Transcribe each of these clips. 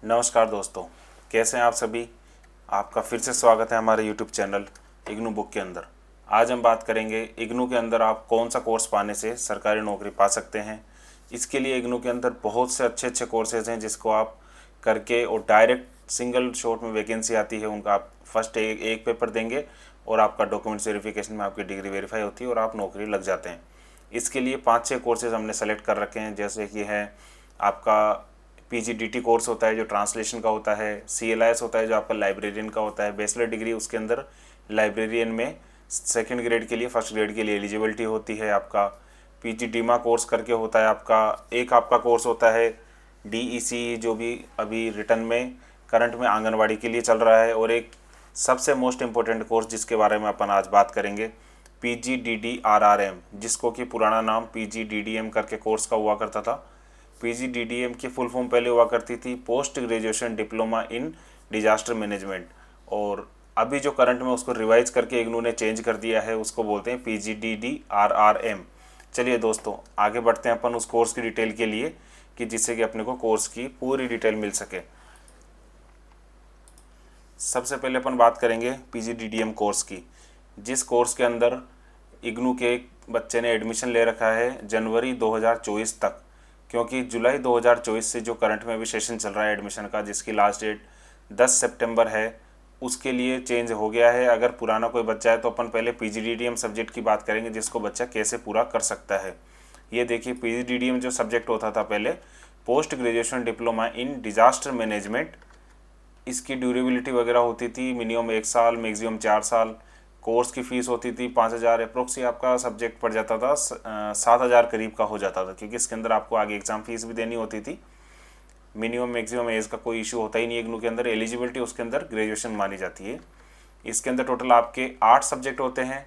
नमस्कार दोस्तों, कैसे हैं आप सभी। आपका फिर से स्वागत है हमारे यूट्यूब चैनल इग्नू बुक के अंदर। आज हम बात करेंगे इग्नू के अंदर आप कौन सा कोर्स पाने से सरकारी नौकरी पा सकते हैं। इसके लिए इग्नू के अंदर बहुत से अच्छे अच्छे कोर्सेज हैं जिसको आप करके और डायरेक्ट सिंगल शॉट में वैकेंसी आती है उनका। आप फर्स्ट एक पेपर देंगे और आपका डॉक्यूमेंट्स वेरिफिकेशन में आपकी डिग्री वेरीफाई होती है और आप नौकरी लग जाते हैं। इसके लिए 5-6 कोर्सेज हमने सेलेक्ट कर रखे हैं, जैसे कि है आपका पीजीडीटी कोर्स होता है जो ट्रांसलेशन का होता है, सीएलआईएस होता है जो आपका लाइब्रेरियन का होता है, बैचलर डिग्री उसके अंदर लाइब्रेरियन में सेकंड ग्रेड के लिए फर्स्ट ग्रेड के लिए एलिजिबिलिटी होती है आपका। पीजीडीमा कोर्स करके होता है आपका। एक आपका कोर्स होता है डीईसी जो भी अभी रिटर्न में करंट में आंगनवाड़ी के लिए चल रहा है। और एक सबसे मोस्ट इम्पोर्टेंट कोर्स जिसके बारे में अपन आज बात करेंगे, पीजीडीडीआरआरएम, जिसको कि पुराना नाम पीजीडीडीएम करके कोर्स का हुआ करता था। पीजीडीडीएम की फुल फॉर्म पहले हुआ करती थी post graduation diploma in disaster management, और अभी जो करंट में उसको रिवाइज करके इग्नू ने चेंज कर दिया है, उसको बोलते हैं पीजीडीडीआरआरएम। चलिए दोस्तों, आगे बढ़ते हैं अपन उस कोर्स की डिटेल के लिए कि जिससे कि अपने को कोर्स की पूरी डिटेल मिल सके। सबसे पहले अपन बात करेंगे पीजीडीडीएम कोर्स की, जिस कोर्स के अंदर इग्नू के एक बच्चे ने एडमिशन ले रखा है जनवरी 2024 तक, क्योंकि जुलाई 2024 से जो करंट में अभी सेशन चल रहा है एडमिशन का, जिसकी लास्ट डेट 10 सितंबर है, उसके लिए चेंज हो गया है। अगर पुराना कोई बच्चा है तो अपन पहले पीजीडीडीएम सब्जेक्ट की बात करेंगे जिसको बच्चा कैसे पूरा कर सकता है। ये देखिए, पीजीडीडीएम जो सब्जेक्ट होता था पहले, post graduation diploma in disaster management, इसकी ड्यूरेबिलिटी वगैरह होती थी मिनिमम 1 साल, मैक्सिमम 4 साल। कोर्स की फ़ीस होती थी 5,000 अप्रोक्स ही आपका सब्जेक्ट पड़ जाता था, 7,000 करीब का हो जाता था, क्योंकि इसके अंदर आपको आगे एग्ज़ाम फीस भी देनी होती थी। मिनिमम मैक्सिमम एज का कोई इशू होता ही नहीं इग्नू के अंदर, एलिजिबिलिटी उसके अंदर ग्रेजुएशन मानी जाती है। इसके अंदर टोटल आपके 8 सब्जेक्ट होते हैं,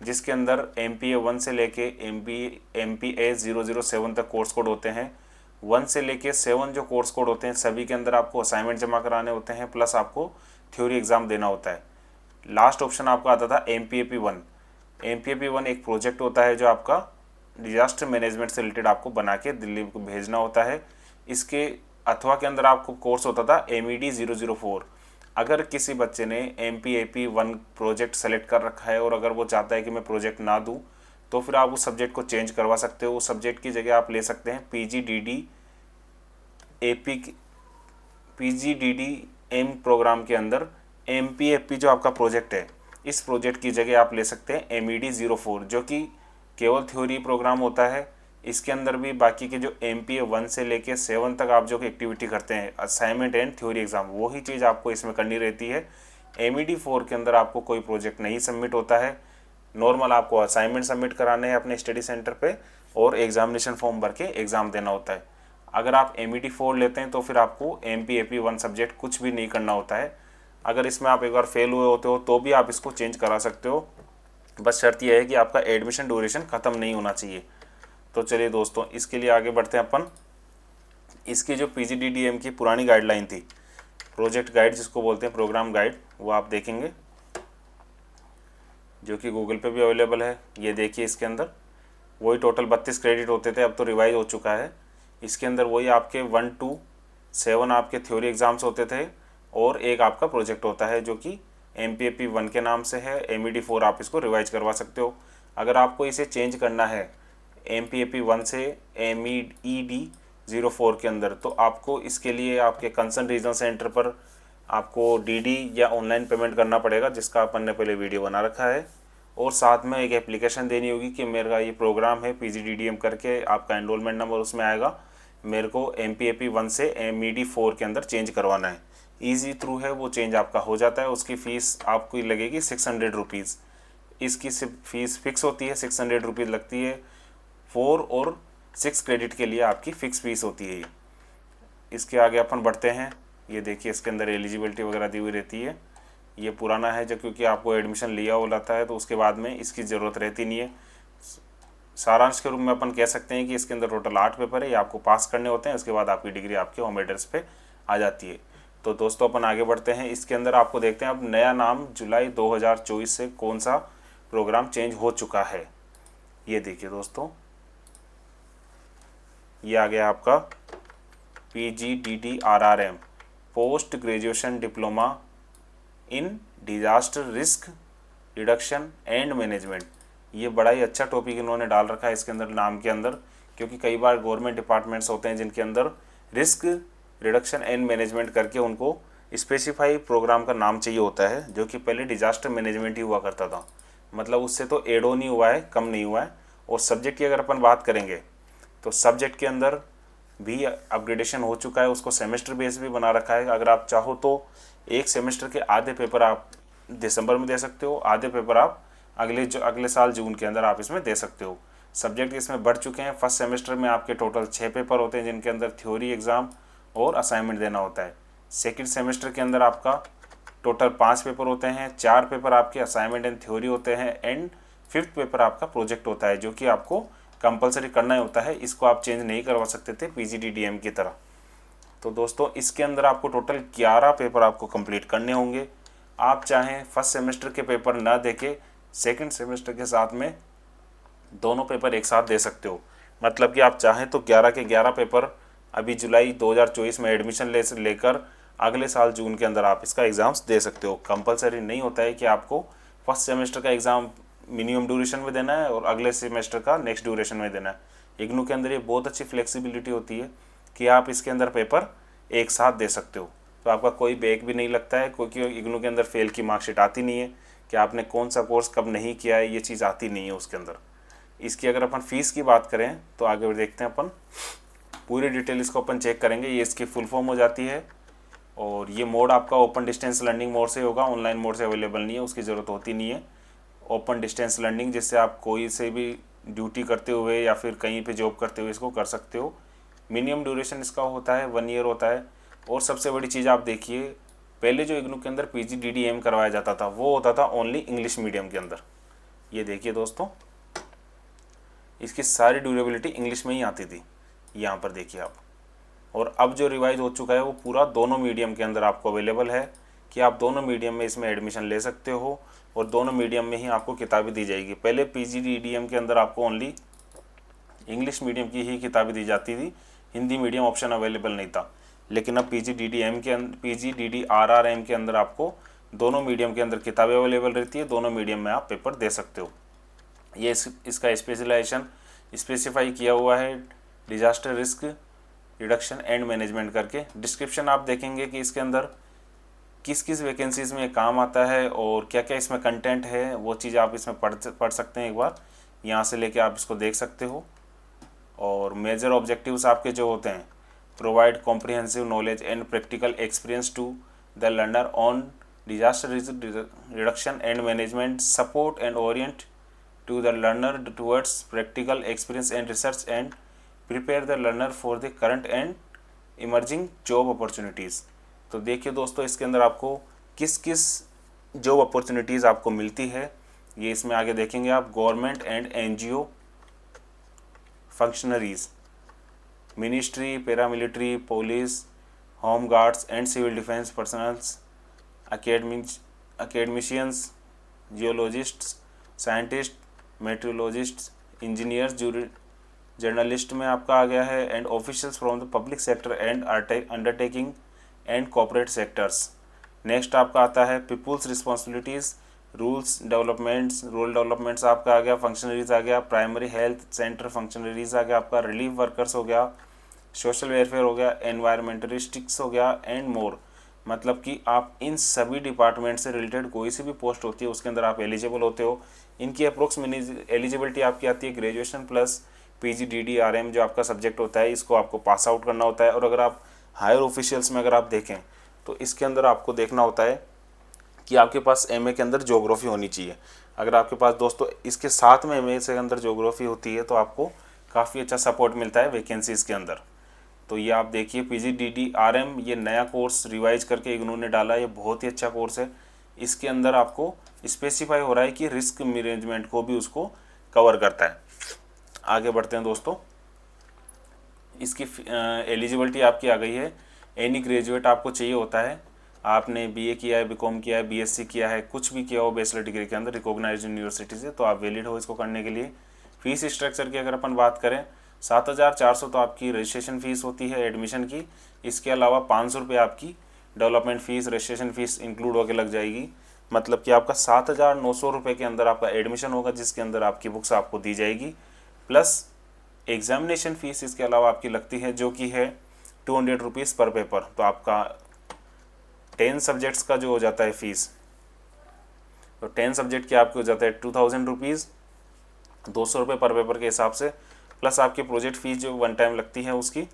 जिसके अंदर MPA 1 से लेके MPA 007 तक कोर्स कोड होते हैं। 1 से लेके 7 जो कोर्स कोड होते हैं सभी के अंदर आपको असाइनमेंट जमा कराने होते हैं, प्लस आपको थ्योरी एग्ज़ाम देना होता है। लास्ट ऑप्शन आपका आता था MPAP 1। MPAP 1 एक प्रोजेक्ट होता है जो आपका डिजास्टर मैनेजमेंट से रिलेटेड आपको बना के दिल्ली को भेजना होता है। इसके अथवा के अंदर आपको कोर्स होता था MED 004। अगर किसी बच्चे ने MPAP 1 प्रोजेक्ट सेलेक्ट कर रखा है और अगर वो चाहता है कि मैं प्रोजेक्ट ना दूँ, तो फिर आप उस सब्जेक्ट को चेंज करवा सकते हो। उस सब्जेक्ट की जगह आप ले सकते हैं PGDDM प्रोग्राम के अंदर MPAP जो आपका प्रोजेक्ट है, इस प्रोजेक्ट की जगह आप ले सकते हैं MED 04, जो कि केवल थ्योरी प्रोग्राम होता है। इसके अंदर भी बाकी के जो MPA 1 से लेके 7 तक आप जो एक्टिविटी करते हैं, असाइनमेंट एंड थ्योरी एग्जाम, वही चीज़ आपको इसमें करनी रहती है। MED 4 के अंदर आपको कोई प्रोजेक्ट नहीं सबमिट होता है, नॉर्मल आपको असाइनमेंट सबमिट कराने हैं अपने स्टडी सेंटर पे और एग्जामिनेशन फॉर्म भर के एग्ज़ाम देना होता है। अगर आप MED 4 लेते हैं तो फिर आपको MPAP 1 सब्जेक्ट कुछ भी नहीं करना होता है। अगर इसमें आप एक बार फेल हुए होते हो तो भी आप इसको चेंज करा सकते हो, बस शर्त यह है कि आपका एडमिशन ड्यूरेशन ख़त्म नहीं होना चाहिए। तो चलिए दोस्तों, इसके लिए आगे बढ़ते हैं अपन। इसकी जो पीजीडीडीएम की पुरानी गाइडलाइन थी, प्रोजेक्ट गाइड जिसको बोलते हैं, प्रोग्राम गाइड, वो आप देखेंगे जो कि गूगल पे भी अवेलेबल है। ये देखिए, इसके अंदर वही टोटल 32 क्रेडिट होते थे, अब तो रिवाइज हो चुका है। इसके अंदर वही आपके 1 to 7 आपके थ्योरी एग्ज़ाम्स होते थे और एक आपका प्रोजेक्ट होता है जो कि MPAP 1 के नाम से है। MED 4 आप इसको रिवाइज करवा सकते हो। अगर आपको इसे चेंज करना है MPAP 1 से MED 04 के अंदर, तो आपको इसके लिए आपके कंसर्न रीजनल सेंटर पर आपको DD या ऑनलाइन पेमेंट करना पड़ेगा, जिसका अपन ने पहले वीडियो बना रखा है। और साथ में एक एप्लीकेशन देनी होगी कि मेरा ये प्रोग्राम है PGDDM करके, आपका एनरोलमेंट नंबर उसमें आएगा, मेरे को MPAP 1 से MED 4 के अंदर चेंज करवाना है। ईजी थ्रू है, वो चेंज आपका हो जाता है। उसकी फ़ीस आपको लगेगी 600 रुपीज़। इसकी सिर्फ फीस फिक्स होती है, 600 रुपीज़ लगती है। 4 और 6 क्रेडिट के लिए आपकी फ़िक्स फीस होती है। इसके आगे अपन बढ़ते हैं। ये देखिए, इसके अंदर एलिजिबिलिटी वगैरह दी हुई रहती है। ये पुराना है जो, क्योंकि आपको एडमिशन लिया हो रहता है तो उसके बाद में इसकी ज़रूरत रहती नहीं है। सारांश के रूप में अपन कह सकते हैं कि इसके अंदर टोटल 8 पेपर है, ये आपको पास करने होते हैं। उसके बाद आपकी डिग्री आपके होम एड्रेस पे आ जाती है। तो दोस्तों, अपन आगे बढ़ते हैं। इसके अंदर आपको देखते हैं अब नया नाम जुलाई 2024 से कौन सा प्रोग्राम चेंज हो चुका है। ये देखिए दोस्तों, ये आ गया आपका PGDDRRM, post graduation diploma in disaster risk reduction and management. ये बड़ा ही अच्छा टॉपिक इन्होंने डाल रखा है इसके अंदर नाम के अंदर, क्योंकि कई बार गवर्नमेंट डिपार्टमेंट्स होते हैं जिनके अंदर रिस्क रिडक्शन एंड मैनेजमेंट करके उनको स्पेसिफाई प्रोग्राम का नाम चाहिए होता है, जो कि पहले डिजास्टर मैनेजमेंट ही हुआ करता था। मतलब उससे तो एड ऑन ही हुआ है, कम नहीं हुआ है। और सब्जेक्ट की अगर अपन बात करेंगे तो सब्जेक्ट के अंदर भी अपग्रेडेशन हो चुका है, उसको सेमेस्टर बेस भी बना रखा है। अगर आप चाहो तो एक सेमेस्टर के आधे पेपर आप दिसंबर में दे सकते हो, आधे पेपर आप अगले साल जून के अंदर आप इसमें दे सकते हो। सब्जेक्ट इसमें बढ़ चुके हैं। फर्स्ट सेमेस्टर में आपके टोटल 6 पेपर होते हैं जिनके अंदर थ्योरी एग्ज़ाम और असाइनमेंट देना होता है। सेकेंड सेमेस्टर के अंदर आपका टोटल 5 पेपर होते हैं, 4 पेपर आपके असाइनमेंट एंड थ्योरी होते हैं एंड 5th पेपर आपका प्रोजेक्ट होता है, जो कि आपको कंपलसरी करना ही होता है। इसको आप चेंज नहीं करवा सकते थे PGDDM की तरह। तो दोस्तों इसके अंदर आपको टोटल 11 पेपर आपको कंप्लीट करने होंगे। आप चाहें फर्स्ट सेमेस्टर के पेपर ना देके सेकंड सेमेस्टर के साथ में दोनों पेपर एक साथ दे सकते हो। मतलब कि आप चाहें तो 11 के 11 पेपर अभी जुलाई 2024 में एडमिशन लेकर अगले साल जून के अंदर आप इसका एग्ज़ाम्स दे सकते हो। कंपलसरी नहीं होता है कि आपको फर्स्ट सेमेस्टर का एग्ज़ाम मिनिमम ड्यूरेशन में देना है और अगले सेमेस्टर का नेक्स्ट ड्यूरेशन में देना है। इग्नू के अंदर ये बहुत अच्छी फ्लेक्सिबिलिटी होती है कि आप इसके अंदर पेपर एक साथ दे सकते हो, तो आपका कोई बैक भी नहीं लगता है, क्योंकि इग्नू के अंदर फेल की मार्कशीट आती नहीं है कि आपने कौन सा कोर्स कब नहीं किया है, ये चीज़ आती नहीं है उसके अंदर। इसकी अगर अपन फीस की बात करें तो आगे देखते हैं अपन पूरी डिटेल इसको अपन चेक करेंगे। ये इसकी फुल फॉर्म हो जाती है और ये मोड आपका ओपन डिस्टेंस लर्निंग मोड से होगा, ऑनलाइन मोड से अवेलेबल नहीं है, उसकी ज़रूरत होती नहीं है। ओपन डिस्टेंस लर्निंग, जिससे आप कोई से भी ड्यूटी करते हुए या फिर कहीं पे जॉब करते हुए इसको कर सकते हो। मिनिमम ड्यूरेशन इसका होता है 1 ईयर होता है। और सबसे बड़ी चीज़ आप देखिए, पहले जो इग्नू के अंदर PGDDM करवाया जाता था वो होता था ओनली इंग्लिश मीडियम के अंदर। ये देखिए दोस्तों, इसकी सारी ड्यूरेबिलिटी इंग्लिश में ही आती थी, यहाँ पर देखिए आप। और अब जो रिवाइज हो चुका है वो पूरा दोनों मीडियम के अंदर आपको अवेलेबल है कि आप दोनों मीडियम में इसमें एडमिशन ले सकते हो और दोनों मीडियम में ही आपको किताबें दी जाएगी। पहले PGDDM के अंदर आपको ओनली इंग्लिश मीडियम की ही किताबें दी जाती थी, हिंदी मीडियम ऑप्शन अवेलेबल नहीं था। लेकिन अब PGDRRM के अंदर आपको दोनों मीडियम के अंदर किताबें अवेलेबल रहती है, दोनों मीडियम में आप पेपर दे सकते हो। ये इसका स्पेशलाइजेशन स्पेसिफाई किया हुआ है disaster risk reduction and management करके। डिस्क्रिप्शन आप देखेंगे कि इसके अंदर किस किस वैकेंसीज़ में काम आता है और क्या क्या इसमें कंटेंट है, वो चीज़ आप इसमें पढ़ सकते हैं। एक बार यहाँ से लेके आप इसको देख सकते हो। और मेजर ऑब्जेक्टिव्स आपके जो होते हैं, provide comprehensive knowledge and practical experience to the learner on disaster reduction and management, support and orient to the learner towards practical experience and research, and prepare the learner for the current and emerging job opportunities। तो देखिए दोस्तों, इसके अंदर आपको किस किस job opportunities आपको मिलती है ये इसमें आगे देखेंगे आप। Government and NGO functionaries, ministry, paramilitary, police, home guards and civil defence personnels, academicians, geologists, scientist, metrologists, engineers, journalist में आपका आ गया है, and officials from the public sector and undertaking and corporate sectors. Next आपका आता है peoples responsibilities, rules developments, rural developments आपका आ गया, फंक्शनरीज आ गया, प्राइमरी हेल्थ सेंटर फंक्शनरीज आ गया आपका, रिलीफ वर्कर्स हो गया, सोशल वेलफेयर हो गया, एनवायरमेंटलिस्टिक्स हो गया एंड मोर। मतलब कि आप इन सभी डिपार्टमेंट से रिलेटेड कोई सी भी पोस्ट होती है उसके अंदर आप एलिजिबल होते हो। इनकी अप्रोक्स एलिजिबिलिटी आपकी आती है ग्रेजुएशन प्लस PGDDRM जो आपका सब्जेक्ट होता है, इसको आपको पास आउट करना होता है। और अगर आप हायर ऑफिशियल्स में अगर आप देखें तो इसके अंदर आपको देखना होता है कि आपके पास MA के अंदर ज्योग्राफी होनी चाहिए। अगर आपके पास दोस्तों इसके साथ में MA से अंदर ज्योग्राफी होती है तो आपको काफ़ी अच्छा सपोर्ट मिलता है वैकेंसीज़ के अंदर। तो ये आप देखिए PGDDRM ये नया कोर्स रिवाइज करके इग्नू ने डाला, ये बहुत ही अच्छा कोर्स है। इसके अंदर आपको स्पेसिफाई हो रहा है कि रिस्क मैनेजमेंट को भी उसको कवर करता है। आगे बढ़ते हैं दोस्तों, इसकी एलिजिबिलिटी आपकी आ गई है। एनी ग्रेजुएट आपको चाहिए होता है, आपने BA किया है, BCom किया है, BSc किया है, कुछ भी किया हो बैचलर डिग्री के अंदर रिकॉग्नाइज्ड यूनिवर्सिटी से, तो आप वैलिड हो इसको करने के लिए। फीस स्ट्रक्चर की अगर अपन बात करें 7,400 तो आपकी रजिस्ट्रेशन फ़ीस होती है एडमिशन की। इसके अलावा 500 रुपये आपकी development fees, registration fees include होकर लग जाएगी। मतलब कि आपका 7,900 रुपये के अंदर आपका एडमिशन होगा, जिसके अंदर आपकी बुक्स आपको दी जाएगी, प्लस एग्ज़ामिनेशन फ़ीस इसके अलावा आपकी लगती है, जो कि है 200 रुपीज़ पर पेपर। तो आपका 10 सब्जेक्ट्स का जो हो जाता है फ़ीस, तो 10 सब्जेक्ट की आपकी हो जाता है 2000 रुपीज़, 200 रुपये पर पेपर के हिसाब से, प्लस आपकी प्रोजेक्ट फ़ीस जो वन टाइम लगती है उसकी।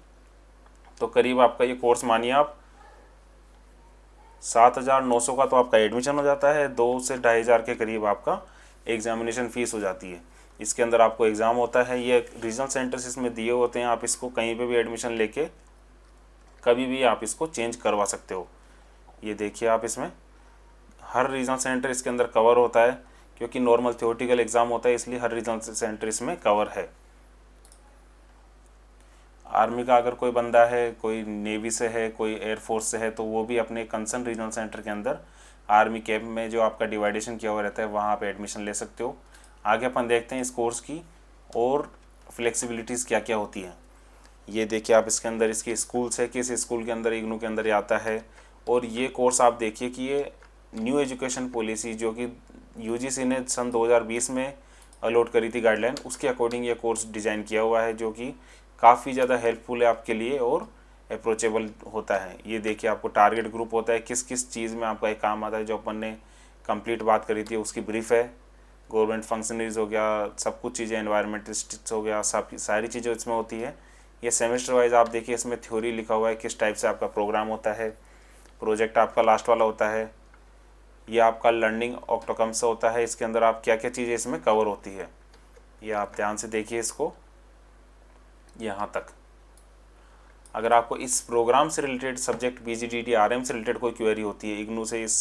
तो करीब आपका ये कोर्स मानिए आप 7,900 का तो आपका एडमिशन हो जाता है, 2 से 2,500 के करीब आपका एग्ज़ामिनेशन फ़ीस हो जाती है। इसके अंदर आपको एग्ज़ाम होता है, ये रीजनल सेंटर्स इसमें दिए होते हैं, आप इसको कहीं पे भी एडमिशन लेके कभी भी आप इसको चेंज करवा सकते हो। ये देखिए आप, इसमें हर रीजनल सेंटर इसके अंदर कवर होता है, क्योंकि नॉर्मल थ्योरेटिकल एग्ज़ाम होता है, इसलिए हर रीजनल सेंटर इसमें कवर है। आर्मी का अगर कोई बंदा है, कोई नेवी से है, कोई एयरफोर्स से है, तो वो भी अपने कंसर्न रीजनल सेंटर के अंदर आर्मी कैंप में जो आपका डिवाइडेशन किया हुआ रहता है वहाँ पे एडमिशन ले सकते हो। आगे अपन देखते हैं इस कोर्स की और फ्लेक्सिबिलिटीज़ क्या क्या होती हैं। ये देखिए आप, इसके अंदर इसके स्कूल्स है, किस स्कूल के अंदर इग्नू के अंदर आता है। और ये कोर्स आप देखिए कि ये न्यू एजुकेशन पॉलिसी जो कि यूजीसी ने सन 2020 में अलॉट करी थी गाइडलाइन, उसके अकॉर्डिंग ये कोर्स डिज़ाइन किया हुआ है, जो कि काफ़ी ज़्यादा हेल्पफुल है आपके लिए और अप्रोचेबल होता है। ये देखिए आपको टारगेट ग्रुप होता है, किस किस चीज़ में आपका एक काम आता है, जो अपन ने कंप्लीट बात करी थी उसकी ब्रीफ है। गवर्नमेंट फंक्शनरीज हो गया, सब कुछ चीज़ें, एनवायरमेंटलिस्ट हो गया, सब सारी चीज़ें इसमें होती है। ये सेमेस्टर वाइज आप देखिए, इसमें थ्योरी लिखा हुआ है, किस टाइप से आपका प्रोग्राम होता है, प्रोजेक्ट आपका लास्ट वाला होता है, ये आपका लर्निंग आउटकम्स से होता है, इसके अंदर आप क्या क्या चीज़ें इसमें कवर होती है, ये आप ध्यान से देखिए इसको यहाँ तक। अगर आपको इस प्रोग्राम से रिलेटेड सब्जेक्ट PGDD-RM से रिलेटेड कोई क्वेरी होती है, इग्नू से इस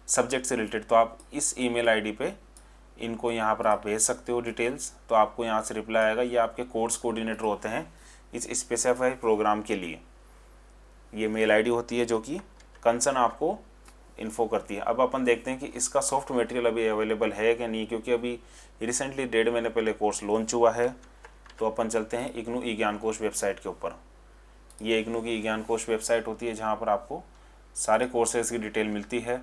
सब्जेक्ट से रिलेटेड, तो आप इस ईमेल आईडी पे इनको यहाँ पर आप भेज सकते हो डिटेल्स, तो आपको यहाँ से रिप्लाई आएगा। ये आपके कोर्स कोऑर्डिनेटर होते हैं इस स्पेसिफाइड प्रोग्राम के लिए। ये मेल आईडी होती है जो कि कंसर्न आपको इन्फो करती है। अब अपन देखते हैं कि इसका सॉफ्ट मटेरियल अभी अवेलेबल है कि नहीं, क्योंकि अभी रिसेंटली 1.5 महीने पहले कोर्स लॉन्च हुआ है। तो अपन चलते हैं इग्नू ई ज्ञान कोश वेबसाइट के ऊपर। ये इग्नू की ई ज्ञान कोश वेबसाइट होती है, जहाँ पर आपको सारे कोर्सेज की डिटेल मिलती है।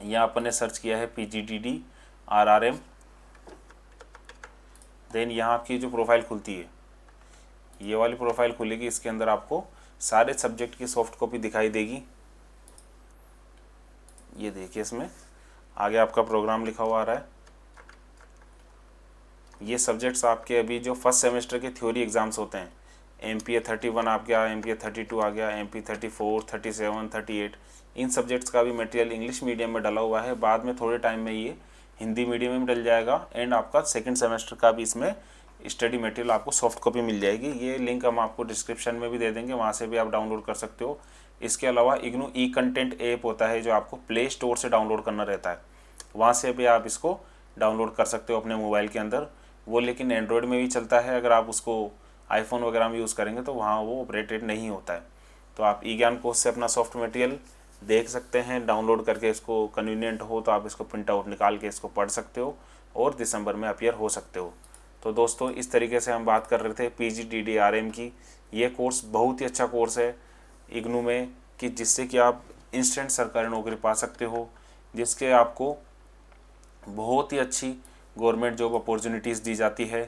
यहाँ अपन ने सर्च किया है PGDD-RRM, देन यहाँ आपकी जो प्रोफाइल खुलती है, ये वाली प्रोफाइल खुलेगी। इसके अंदर आपको सारे सब्जेक्ट की सॉफ्ट कॉपी दिखाई देगी। ये देखिए, इसमें आगे आपका प्रोग्राम लिखा हुआ आ रहा है। ये सब्जेक्ट्स आपके अभी जो फर्स्ट सेमेस्टर के थ्योरी एग्ज़ाम्स होते हैं, MPA 31 आ गया, MPA 32 आ गया, MP 34, 37, 38, इन सब्जेक्ट्स का भी मटेरियल इंग्लिश मीडियम में डला हुआ है। बाद में थोड़े टाइम में ये हिंदी मीडियम में डल जाएगा, एंड आपका सेकंड सेमेस्टर का भी इसमें स्टडी मटेरियल आपको सॉफ्ट कॉपी मिल जाएगी। ये लिंक हम आपको डिस्क्रिप्शन में भी दे देंगे, वहाँ से भी आप डाउनलोड कर सकते हो। इसके अलावा इग्नू ई कंटेंट ऐप होता है, जो आपको प्ले स्टोर से डाउनलोड करना रहता है, वहाँ से भी आप इसको डाउनलोड कर सकते हो अपने मोबाइल के अंदर। वो लेकिन एंड्रॉयड में भी चलता है, अगर आप उसको आईफोन वगैरह में यूज़ करेंगे तो वहाँ वो ऑपरेटेड नहीं होता है। तो आप ई ज्ञान कोश से अपना सॉफ्ट मटेरियल देख सकते हैं, डाउनलोड करके इसको कन्वीनियंट हो तो आप इसको प्रिंट आउट निकाल के इसको पढ़ सकते हो और दिसंबर में अपीयर हो सकते हो। तो दोस्तों, इस तरीके से हम बात कर रहे थे PGDD-RM की। ये कोर्स बहुत ही अच्छा कोर्स है इग्नू में, कि जिससे कि आप इंस्टेंट सरकारी नौकरी पा सकते हो, जिसके आपको बहुत ही अच्छी गवर्नमेंट जॉब अपॉर्चुनिटीज़ दी जाती है,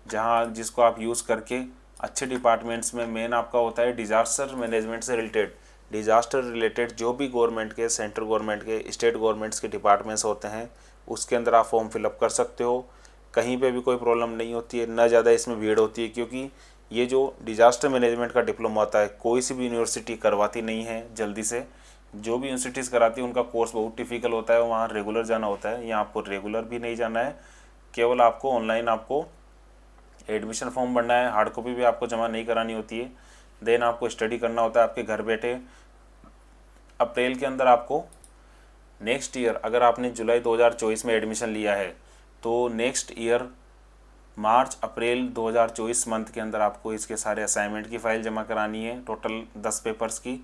जिसको आप यूज़ करके अच्छे डिपार्टमेंट्स में, मेन आपका होता है डिज़ास्टर मैनेजमेंट से रिलेटेड, डिज़ास्टर रिलेटेड जो भी गवर्नमेंट के, सेंट्रल गवर्नमेंट के, स्टेट गवर्नमेंट्स के डिपार्टमेंट्स होते हैं, उसके अंदर आप फॉर्म फिलअप कर सकते हो। कहीं पे भी कोई प्रॉब्लम नहीं होती है, ना ज़्यादा इसमें भीड़ होती है, क्योंकि ये जो डिज़ास्टर मैनेजमेंट का डिप्लोमा होता है, कोई सी भी यूनिवर्सिटी करवाती नहीं है जल्दी से। जो भी यूनिवर्सिटीज़ कराती है उनका कोर्स बहुत टिपिकल होता है, वहाँ रेगुलर जाना होता है। यहाँ आपको रेगुलर भी नहीं जाना है, केवल आपको ऑनलाइन आपको एडमिशन फॉर्म भरना है, हार्ड कॉपी भी आपको जमा नहीं करानी होती है। देन आपको स्टडी करना होता है आपके घर बैठे। अप्रैल के अंदर आपको नेक्स्ट ईयर, अगर आपने जुलाई 2024 में एडमिशन लिया है, तो नेक्स्ट ईयर मार्च अप्रैल 2024 मंथ के अंदर आपको इसके सारे असाइनमेंट की फ़ाइल जमा करानी है, टोटल 10 पेपर्स की।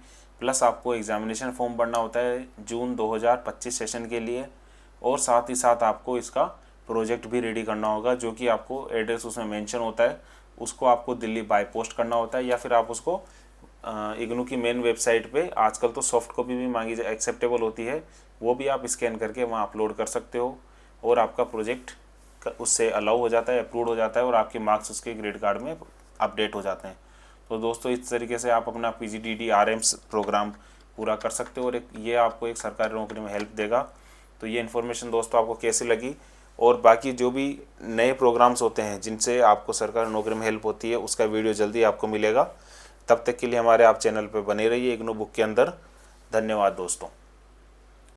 प्लस आपको एग्ज़ामिनेशन फॉर्म भरना होता है जून 2025 सेशन के लिए, और साथ ही साथ आपको इसका प्रोजेक्ट भी रेडी करना होगा, जो कि आपको एड्रेस उसमें मेंशन होता है, उसको आपको दिल्ली बाय पोस्ट करना होता है, या फिर आप उसको इग्नू की मेन वेबसाइट पे आजकल तो सॉफ्ट कॉपी भी मांगी जाए एक्सेप्टेबल होती है, वो भी आप स्कैन करके वहाँ अपलोड कर सकते हो और आपका प्रोजेक्ट उससे अलाउ हो जाता है, अप्रूव हो जाता है और आपके मार्क्स उसके ग्रेड कार्ड में अपडेट हो जाते हैं। तो दोस्तों इस तरीके से आप अपना PGDD-RMS प्रोग्राम पूरा कर सकते हो और ये आपको एक सरकारी नौकरी में हेल्प देगा। तो ये इन्फॉर्मेशन दोस्तों आपको कैसी लगी, और बाकी जो भी नए प्रोग्राम्स होते हैं जिनसे आपको सरकारी नौकरी में हेल्प होती है उसका वीडियो जल्दी आपको मिलेगा। तब तक के लिए हमारे आप चैनल पर बने रहिए इग्नू बुक के अंदर। धन्यवाद दोस्तों।